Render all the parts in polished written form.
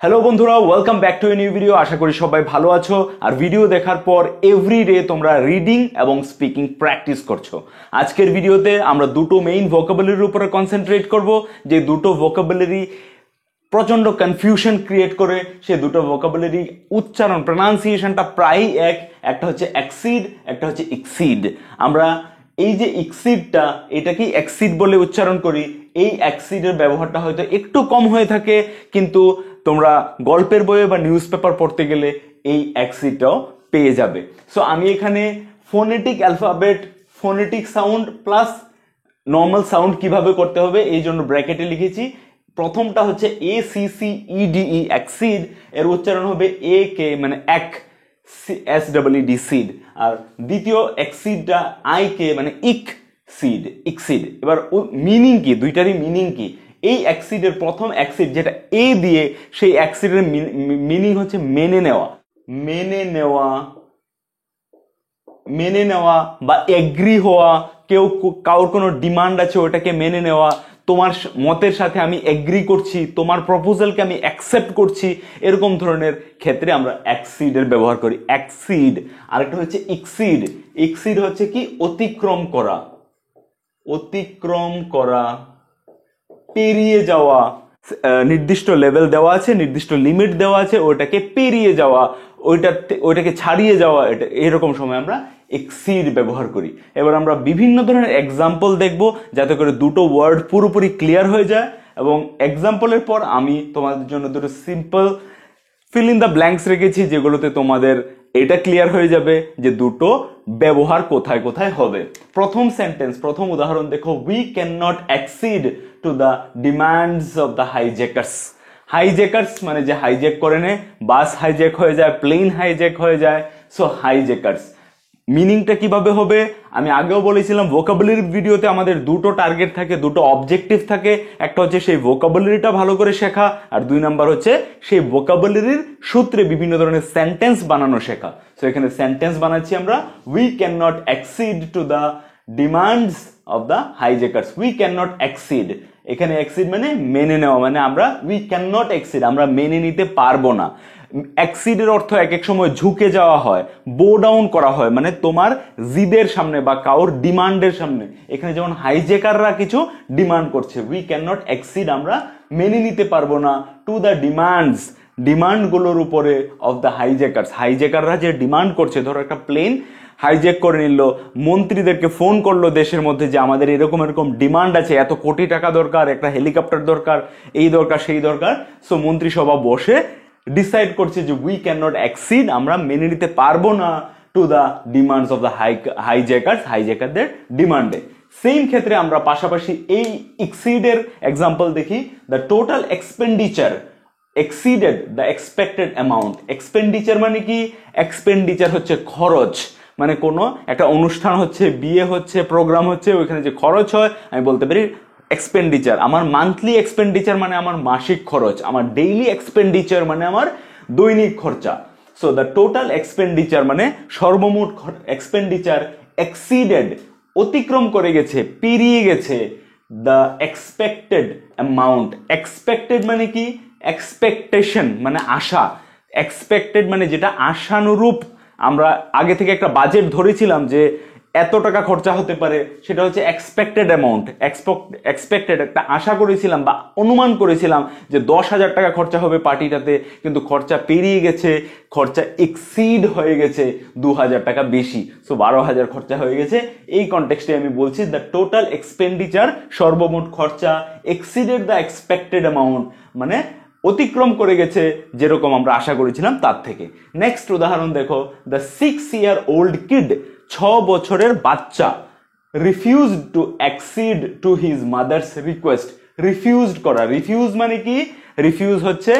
Hello বন্ধুরা, welcome back to a new video. আশা করি সবাই ভালো আছো। আর ভিডিও দেখার পর এভরিডে তোমরা রিডিং এবং স্পিকিং প্র্যাকটিস করছো। আজকের ভিডিওতে আমরা দুটো মেইন ভোকাবুলারির উপরে কনসেন্ট্রেট করব, যে দুটো ভোকাবুলারি প্রচণ্ড কনফিউশন ক্রিয়েট করে। সে দুটো ভোকাবুলারি উচ্চারণ প্রনাউন্সিয়েশনটা প্রায়ই একটা হচ্ছে এক্সিড, একটা হচ্ছে এক্সিড। আমরা এই যে এক্সিডটা, এটাকেই এক্সিড বলে উচ্চারণ করি। এই এক্সিডের ব্যবহারটা হয়তো একটু কম হয়ে থাকে, কিন্তু তোমরা গল্পের বইয়ে বা নিউজ পেপার পড়তে গেলে এই এক্সিডটাও পেয়ে যাবে। সো আমি এখানে phonetic alphabet, phonetic sound plus normal sound কিভাবে করতে হবে এই জন্য ব্র্যাকেটে লিখেছি। প্রথমটা হচ্ছে ACCEDE এক্সিড, এর উচ্চারণ হবে এ কে মানে এক, SEED সিড। আর দ্বিতীয় এক্সিডটা আই কে মানে ইক সিড, ইকসিড। এবার মিনিং কি, দুইটারই মিনিং কি? এই অ্যাক্সিডের প্রথম অ্যাক্সিড যেটা এ দিয়ে, সেই অ্যাক্সিডের মিনিং হচ্ছে মেনে নেওয়া, মেনে নেওয়া, মেনে নেওয়া বা এগ্রি হওয়া। কারোর কোনো ডিমান্ড আছে, ওটাকে মেনে নেওয়া। তোমার মতের সাথে আমি এগ্রি করছি, তোমার প্রপোজালকে আমি অ্যাকসেপ্ট করছি, এরকম ধরনের ক্ষেত্রে আমরা অ্যাক্সিডের ব্যবহার করি, অ্যাক্সিড। আরেকটা হচ্ছে ইক্সিড। ইক্সিড হচ্ছে কি অতিক্রম করা, অতিক্রম করা, পেরিয়ে যাওয়া। নির্দিষ্ট লেভেল দেওয়া আছে, নির্দিষ্ট লিমিট দেওয়া আছে, ওটাকে পেরিয়ে যাওয়া, ওইটাকে ছাড়িয়ে যাওয়া, এটা এরকম সময় আমরা এক্সিড ব্যবহার করি। এবার আমরা বিভিন্ন ধরনের এক্সাম্পল দেখব, যাতে করে দুটো ওয়ার্ড পুরোপুরি ক্লিয়ার হয়ে যায়। এবং এক্সাম্পলের পর আমি তোমাদের জন্য দুটো simple fill in the blanks রেখেছি, যেগুলোতে তোমাদের এটা ক্লিয়ার হয়ে যাবে যে দুটো ব্যবহার কোথায় কোথায় হবে। প্রথম সেন্টেন্স, প্রথম উদাহরণ দেখো, we can not accede to the demands of the hijackers. Hijackers মানে যে হাইজ্যাক করে নেয়, বাস হাইজ্যাক হয়ে যায়, প্লেন হাইজ্যাক হয়ে যায়। সো হাইজ্যাকার্স মিনিংটা কিভাবে হবে? আমি আগেও বলেছিলাম, ভোকাবুলারি ভিডিওতে আমাদের দুটো টার্গেট থাকে, দুটো অবজেক্টিভ থাকে। একটা হচ্ছে সেই ভোকাবুলারিটা ভালো করে শেখা, আর দুই নাম্বার হচ্ছে সেই ভোকাবুলারির সূত্রে বিভিন্ন ধরনের সেন্টেন্স বানানো শেখা। সো এখানে সেন্টেন্স বানাচ্ছি আমরা, we can not accede to the demands of the hijackers. We can not accede, এখানে অ্যাক্সিড মানে মেনে নেওয়া, মানে আমরা উই ক্যান নট অ্যাক্সিড, আমরা মেনে নিতে পারবো না। অ্যাক্সিডের অর্থ এক এক সময় ঝুঁকে যাওয়া হয়, বো ডাউন করা হয়, মানে তোমার জিদের সামনে বা কারোর ডিমান্ডের সামনে। এখানে যেমন হাইজ্যাকাররা কিছু ডিমান্ড করছে, উই ক্যান নট অ্যাক্সিড, আমরা মেনে নিতে পারবো না, টু দ্য ডিমান্ডস, ডিমান্ডগুলোর উপরে অফ দ্য হাইজ্যাকার্স। হাইজ্যাকাররা যে ডিমান্ড করছে, ধরো একটা প্লেন হাইজ্যাক করে নিল, মন্ত্রীদেরকে ফোন করলো দেশের মধ্যে যে আমাদের এরকম এরকম ডিমান্ড আছে, এত কোটি টাকা দরকার, একটা হেলিকপ্টার দরকার, এই দরকার সেই দরকার। সো মন্ত্রিসভা বসে ডিসাইড করছে যে উই ক্যান নট অ্যাক্সিড, আমরা মেনে নিতে পারবো না to the demands of the hijackers, হাইজ্যাকারদের ডিমান্ডে। সেম ক্ষেত্রে আমরা পাশাপাশি এই এক্সিডের এক্সাম্পল দেখি, the total expenditure exceeded the expected amount. Expenditure মানে কি? এক্সপেন্ডিচার হচ্ছে খরচ, মানে কোনো একটা অনুষ্ঠান হচ্ছে, বিয়ে হচ্ছে, প্রোগ্রাম হচ্ছে, ওইখানে যে খরচ হয়, আমি বলতে পারি এক্সপেন্ডিচার। আমার মান্থলি এক্সপেন্ডিচার মানে আমার মাসিক খরচ, আমার ডেইলি এক্সপেন্ডিচার মানে আমার দৈনিক খরচা। সো দ্য টোটাল এক্সপেন্ডিচার মানে সর্বমোট এক্সপেন্ডিচার এক্সিডেড, অতিক্রম করে গেছে, পেরিয়ে গেছে, দ্য এক্সপেক্টেড অ্যামাউন্ট। এক্সপেক্টেড মানে কি? এক্সপেকটেশন মানে আশা, এক্সপেক্টেড মানে যেটা আশানুরূপ। আমরা আগে থেকে একটা বাজেট ধরেছিলাম যে এত টাকা খরচা হতে পারে, সেটা হচ্ছে এক্সপেক্টেড অ্যামাউন্ট। এক্সপেক্টেড একটা আশা করেছিলাম বা অনুমান করেছিলাম যে 10,000 টাকা খরচা হবে পার্টিটাতে, কিন্তু খরচা পেরিয়ে গেছে, খরচা এক্সিড হয়ে গেছে 2,000 টাকা বেশি। সো 12,000 খরচা হয়ে গেছে। এই কনটেক্সটে আমি বলছি দ্য টোটাল এক্সপেন্ডিচার, সর্বমোট খরচা, এক্সিডেড দ্য এক্সপেক্টেড অ্যামাউন্ট, মানে অতিক্রম করে গেছে যেরকম আমরা আশা করেছিলাম তার থেকে। নেক্সট উদাহরণ দেখো, দ্য 6-year-old কিড, 6 বছরের বাচ্চা, refused to accede to his mother's request. Refused করা, রিফিউজ মানে কি? রিফিউজ হচ্ছে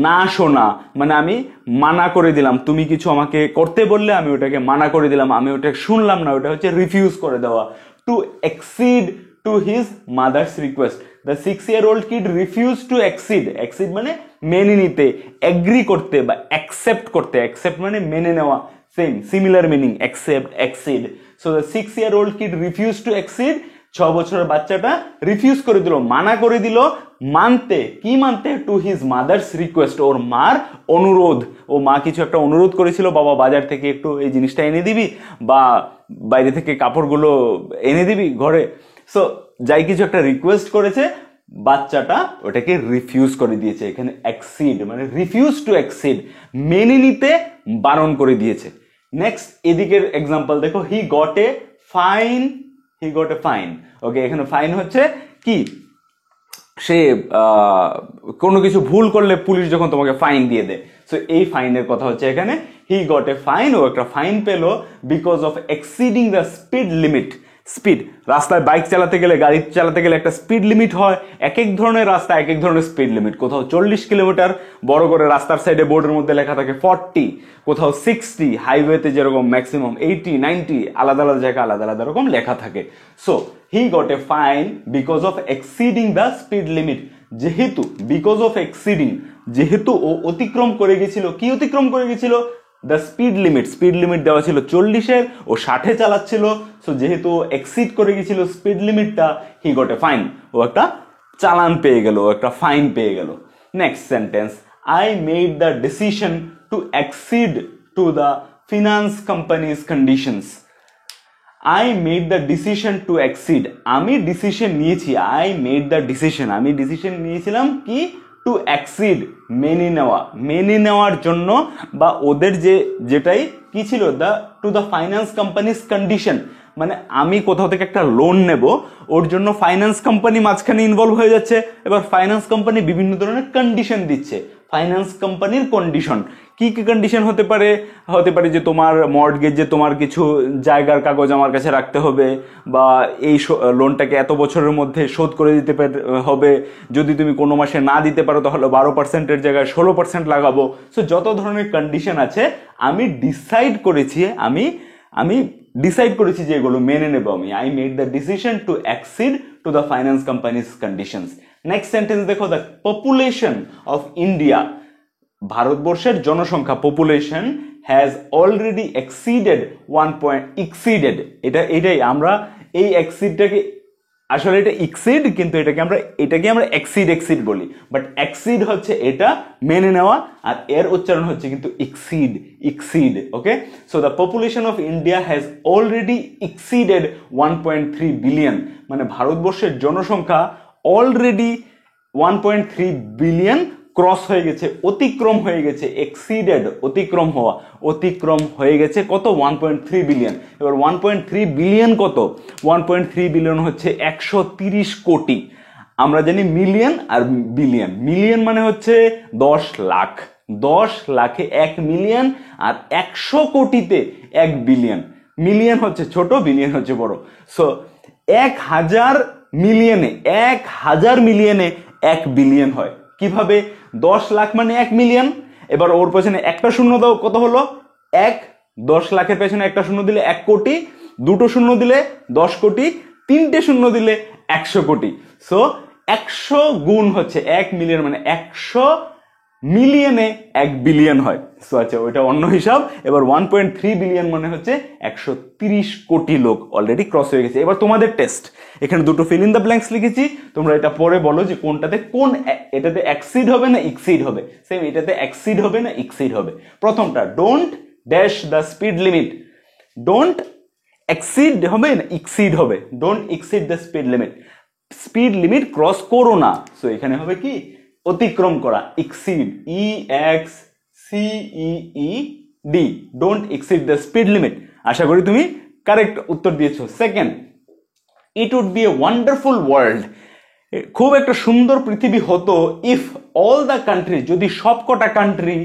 না শোনা, মানে আমি মানা করে দিলাম, তুমি কিছু আমাকে করতে বললে আমি ওটাকে মানা করে দিলাম, আমি ওটা শুনলাম না, ওটা হচ্ছে রিফিউজ করে দেওয়া। To accede to his mother's request, the 6-year-old kid refuse to accede. Accede মানে মেনে নিতে, এগ্রি করতে বা অ্যাকসেপ্ট করতে। অ্যাকসেপ্ট মানে মেনে নেওয়া, same similar meaning, accept, accede. So the 6-year-old kid refuse to accede, 6 বছরের বাচ্চাটা রিফিউজ করে দিল, মানা করে দিল মানতে। কি মানতে? টু হিজ মাদার্স রিকোয়েস্ট, ওর মার অনুরোধ। ও মা কিছু একটা অনুরোধ করেছিল, বাবা বাজার থেকে একটু এই জিনিসটা এনে দিবি, বা বাইরে থেকে কাপড়গুলো এনে দিবি ঘরে। সো যাই কিছু একটা রিকোয়েস্ট করেছে, বাচ্চাটা ওটাকে রিফিউজ করে দিয়েছে। এখানে অ্যাক্সিড মানে রিফিউজ টু অ্যাক্সিড, মেনে নিতে বারণ করে দিয়েছে। নেক্সট এদিকের এক্সাম্পল দেখো, he got a fine. He got a fine. Okay, এখানে ফাইন হচ্ছে কি, সে কোনো কিছু ভুল করলে পুলিশ যখন তোমাকে ফাইন দিয়ে দেয়, সো এই ফাইনের কথা হচ্ছে এখানে। হি গট এ ফাইন, ও একটা ফাইন পেলো because of exceeding the speed limit. Speed, রাস্তায় বাইক চালাতে গেলে, গাড়ি চালাতে গেলে একটা স্পিড লিমিট হয়। এক এক ধরনের রাস্তা এক এক ধরনের স্পিড লিমিট। কোথাও 40 কিলোমিটার, বড় করে রাস্তার সাইডে বোর্ডের মধ্যে লেখা থাকে 40, কোথাও 60, হাইওয়েতে যেরকম ম্যাক্সিমাম 80, 90, আলাদা আলাদা জায়গায় আলাদা আলাদা রকম লেখা থাকে। So he got a fine because of exceeding the speed limit. যেহেতু বিকজ অফ এক্সিডিং, যেহেতু ও অতিক্রম করে গেছিল। কি অতিক্রম করে গেছিল? The speed limit. Speed limit দেওয়া ছিল 40-এর, ও 60-এ চালাচ্ছিল। সো যেহেতু এক্সিড করে গেছিল স্পিড লিমিটটা, হি গট এ ফাইন, ও একটা চালান পেয়ে গেল, একটা ফাইন পেয়ে গেল। Next sentence, I made the decision to accede to the finance companies conditions. I made the decision to accede, আমি ডিসিশন নিয়েছি। আই মেড দ্য ডিসিশন, আমি ডিসিশন নিয়েছিলাম কি? টু অ্যাক্সিড, মেনে নেওয়া, মেনে নেওয়ার জন্য, বা ওদের যেটাই কি ছিল, the to the finance companies condition. মানে আমি কোথাও থেকে একটা লোন নেব, ওর জন্য ফাইন্যান্স কোম্পানি মাঝখানে ইনভলভ হয়ে যাচ্ছে। এবার ফাইন্যান্স কোম্পানি বিভিন্ন ধরনের কন্ডিশন দিচ্ছে। ফাইন্যান্স কোম্পানির কন্ডিশন কি কি কন্ডিশন হতে পারে? হতে পারে যে তোমার মর্টগেজে তোমার কিছু জায়গার কাগজ আমার কাছে রাখতে হবে, বা এই লোনটাকে এত বছরের মধ্যে শোধ করে দিতে হবে। যদি তুমি কোনো মাসে না দিতে পারো তাহলে 12%-এর জায়গায় 16% লাগাবো। সো যত ধরনের কন্ডিশন আছে, আমি ডিসাইড করেছি যে এগুলো মেনে নেব আমি। I made the decision to accede to the finance companies conditions. Next sentence দেখো, দ্য পপুলেশন অফ ইন্ডিয়া, ভারতবর্ষের জনসংখ্যা, population has already exceeded exceeded. এটাই আমরা এই এক্সিডটাকে, আসলে এটা এক্সিড, কিন্তু এটাকে আমরা এক্সিড বলি। বাট এক্সিড হচ্ছে এটা মেনে নেওয়া, আর এর উচ্চারণ হচ্ছে কিন্তু exceed. Okay, so the population of India has already exceeded 1.3 billion. মানে ভারতবর্ষের জনসংখ্যা অলরেডি 1.3 বিলিয়ন ক্রস হয়ে গেছে, অতিক্রম হয়ে গেছে। এক্সিডেড, অতিক্রম হয়ে গেছে কত? 1.3 বিলিয়ন। এবার 1.3 বিলিয়ন কত? 1.3 বিলিয়ন হচ্ছে 130 কোটি। আমরা জানি মিলিয়ন আর বিলিয়ন। মিলিয়ন মানে হচ্ছে 10 লাখ, 10 লাখে 1 মিলিয়ন, আর 100 কোটিতে 1 বিলিয়ন। মিলিয়ন হচ্ছে ছোট, বিলিয়ন হচ্ছে বড়। সো 1000 মিলিয়নে 1 বিলিয়ন হয়। কিভাবে? 10 লাখ মানে 1 মিলিয়ন। এবার ওর পেছনে একটা শূন্য দাও, কত হলো? 1। 10 লাখের পেছনে একটা শূন্য দিলে 1 কোটি, দুটো শূন্য দিলে 10 কোটি, তিনটে শূন্য দিলে 100 কোটি। সো 100 গুণ হচ্ছে 1 মিলিয়ন, মানে 100 মিলিয়নে 1 বিলিয়ন হয়। সো আচ্ছা, ওইটা অন্য হিসাব। এবার 1.3 বিলিয়ন মানে হচ্ছে 130 কোটি লোক অলরেডি ক্রস হয়ে গেছে। এবার তোমাদের টেস্ট, এখানে দুটো ফিল ইন দ্য ব্ল্যাঙ্কস লিখেছি, তোমরা এটা পরে বলো যে এটাতে এক্সিড হবে না এক্সিড হবে। সেম, এটাতে এক্সিড হবে না এক্সিড হবে। প্রথমটা, don't dash the speed limit. Don't exceed হবে না এক্সিড হবে। Don't exceed the speed limit, speed limit cross করো না। সো এখানে হবে কি? অতিক্রম করা, exceed, EXCEED, don't exceed the speed limit. আশা করি তুমি কারেক্ট উত্তর দিয়েছো। Second, it would be a wonderful world, খুব একটা সুন্দর পৃথিবী হতো, ইফ অল দ্য কান্ট্রি, যদি সবকটা country,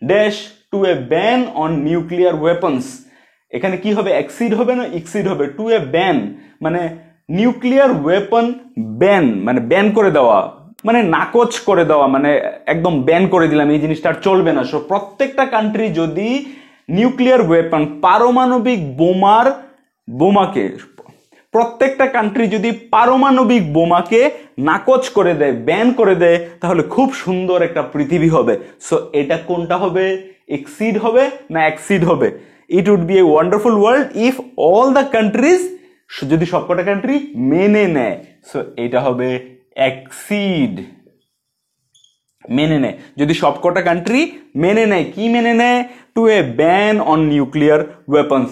dash to a ban on nuclear weapons. এখানে কি হবে? এক্সিড হবে না এক্সিড হবে। টু এ ব্যান মানে নিউক্লিয়ার ওয়েপন ব্যান, মানে ব্যান করে দেওয়া, মানে নাকচ করে দেওয়া, মানে একদম ব্যান করে দিলাম, এই জিনিসটা আর চলবে না। সো প্রত্যেকটা কান্ট্রি যদি নিউক্লিয়ার ওয়েপন, পারমাণবিক বোমাকে, প্রত্যেকটা কান্ট্রি যদি পারমাণবিক বোমাকে নাকচ করে দেয়, ব্যান করে দেয়, তাহলে খুব সুন্দর একটা পৃথিবী হবে। সো এটা কোনটা হবে? এক্সিড হবে না এক্সিড হবে? It would be a wonderful world if all the countries যদি সবকটা কান্ট্রি মেনে নেয়, সো এটা হবে অ্যাক্সিড। মেনে নেয়, যদি সবকটা কান্ট্রি মেনে নেয়, কি মেনে নেয়? To a ban on nuclear weapons.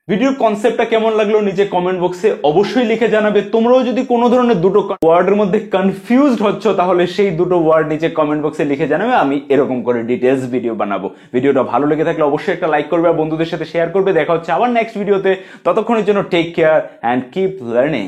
ভিডিওর কনসেপ্টটা কেমন লাগলো নিচে কমেন্ট বক্সে অবশ্যই লিখে জানাবে। তোমরাও যদি কোনো ধরনের দুটো ওয়ার্ডের মধ্যে কনফিউজড হচ্ছ, তাহলে সেই দুটো ওয়ার্ড নিচে কমেন্ট বক্সে লিখে জানাবে, আমি এরকম করে ডিটেলস ভিডিও বানাবো। ভিডিওটা ভালো লেগে থাকলে অবশ্যই একটা লাইক করবে আর বন্ধুদের সাথে শেয়ার করবে। দেখা হচ্ছে আবার নেক্সট ভিডিওতে, ততক্ষণের জন্য take care and keep learning.